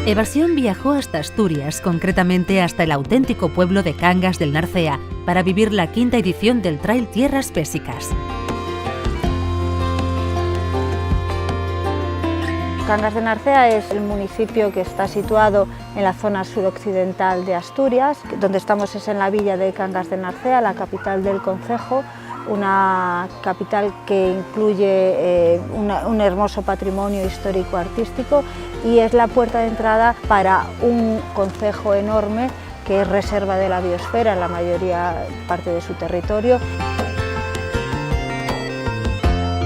Evasión viajó hasta Asturias, concretamente hasta el auténtico pueblo de Cangas del Narcea, para vivir la quinta edición del Trail Tierras Pésicas. Cangas de Narcea es el municipio que está situado en la zona suroccidental de Asturias. Donde estamos es en la villa de Cangas de Narcea, la capital del concejo, una capital que incluye un hermoso patrimonio histórico-artístico y es la puerta de entrada para un concejo enorme que es reserva de la biosfera en la mayoría parte de su territorio.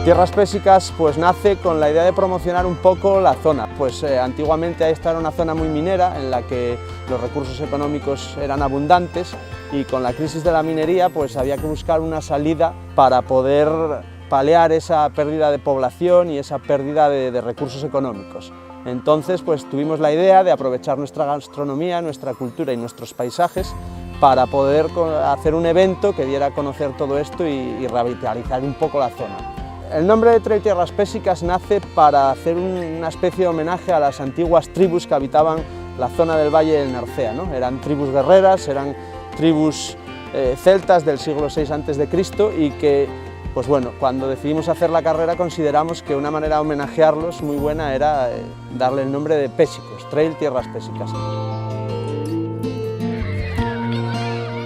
Tierras Pésicas pues nace con la idea de promocionar un poco la zona. Antiguamente esta era una zona muy minera en la que los recursos económicos eran abundantes y con la crisis de la minería pues había que buscar una salida para poder paliar esa pérdida de población y esa pérdida de recursos económicos. Entonces pues tuvimos la idea de aprovechar nuestra gastronomía, nuestra cultura y nuestros paisajes para poder hacer un evento que diera a conocer todo esto y revitalizar un poco la zona. El nombre de Trail Tierras Pésicas nace para hacer una especie de homenaje a las antiguas tribus que habitaban la zona del Valle del Narcea, ¿no? Eran tribus guerreras, eran tribus celtas del siglo VI a.C. y que, pues bueno, cuando decidimos hacer la carrera consideramos que una manera de homenajearlos muy buena era darle el nombre de Pésicos, Trail Tierras Pésicas.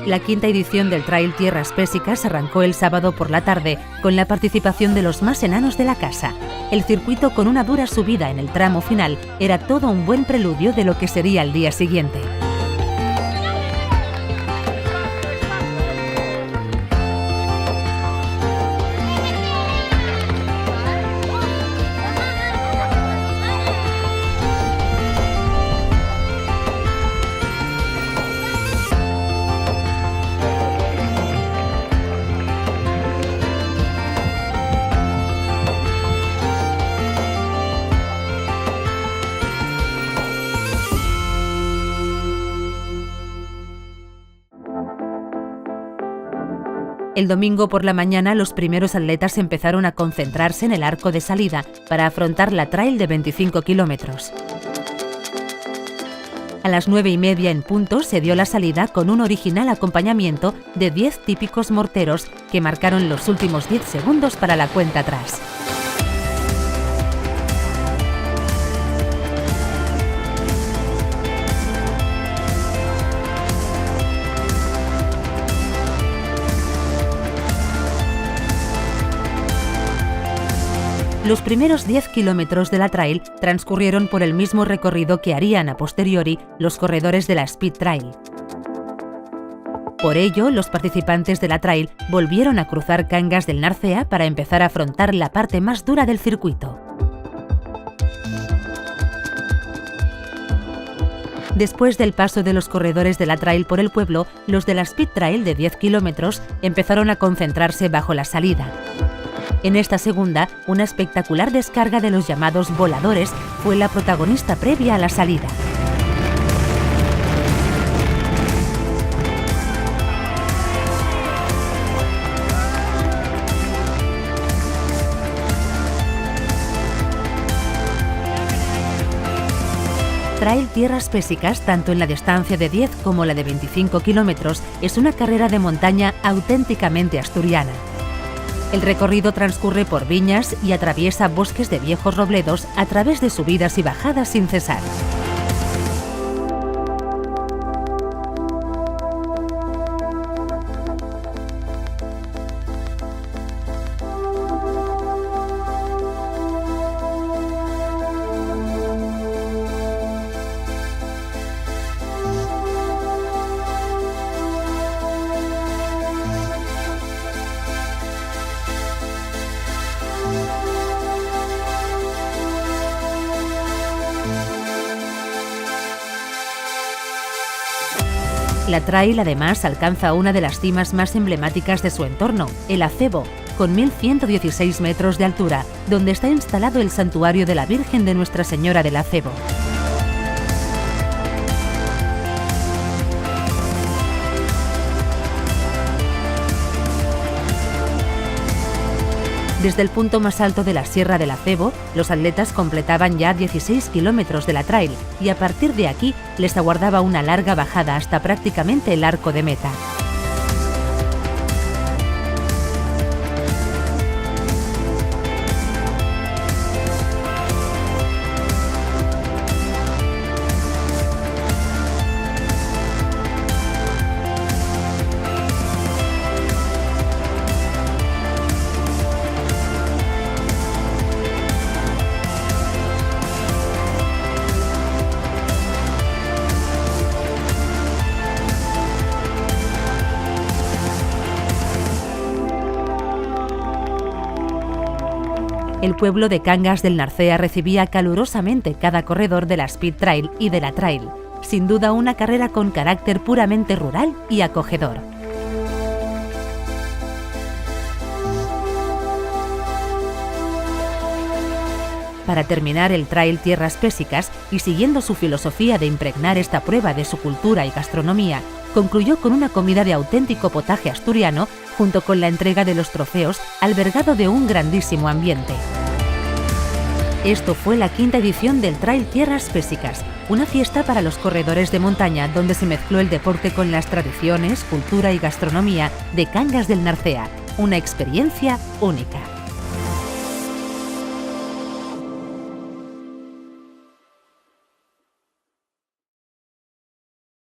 La quinta edición del Trail Tierras Pésicas arrancó el sábado por la tarde con la participación de los más enanos de la casa. El circuito, con una dura subida en el tramo final, era todo un buen preludio de lo que sería el día siguiente. El domingo por la mañana los primeros atletas empezaron a concentrarse en el arco de salida para afrontar la trail de 25 kilómetros. A las 9:30 en punto se dio la salida con un original acompañamiento de 10 típicos morteros que marcaron los últimos 10 segundos para la cuenta atrás. Los primeros 10 kilómetros de la trail transcurrieron por el mismo recorrido que harían a posteriori los corredores de la Speed Trail. Por ello, los participantes de la trail volvieron a cruzar Cangas del Narcea para empezar a afrontar la parte más dura del circuito. Después del paso de los corredores de la trail por el pueblo, los de la Speed Trail de 10 kilómetros empezaron a concentrarse bajo la salida. En esta segunda, una espectacular descarga de los llamados voladores fue la protagonista previa a la salida. Trail Tierras Pésicas, tanto en la distancia de 10 como la de 25 kilómetros, es una carrera de montaña auténticamente asturiana. El recorrido transcurre por viñas y atraviesa bosques de viejos robledos a través de subidas y bajadas sin cesar. La trail además alcanza una de las cimas más emblemáticas de su entorno, el Acebo, con 1.116 metros de altura, donde está instalado el santuario de la Virgen de Nuestra Señora del Acebo. Desde el punto más alto de la Sierra del Acebo, los atletas completaban ya 16 kilómetros de la trail y a partir de aquí les aguardaba una larga bajada hasta prácticamente el arco de meta. El pueblo de Cangas del Narcea recibía calurosamente cada corredor de la Speed Trail y de la Trail. Sin duda una carrera con carácter puramente rural y acogedor. Para terminar el Trail Tierras Pésicas, y siguiendo su filosofía de impregnar esta prueba de su cultura y gastronomía, concluyó con una comida de auténtico potaje asturiano, junto con la entrega de los trofeos, albergado de un grandísimo ambiente. Esto fue la 5ª edición del Trail Tierras Pésicas, una fiesta para los corredores de montaña donde se mezcló el deporte con las tradiciones, cultura y gastronomía de Cangas del Narcea, una experiencia única.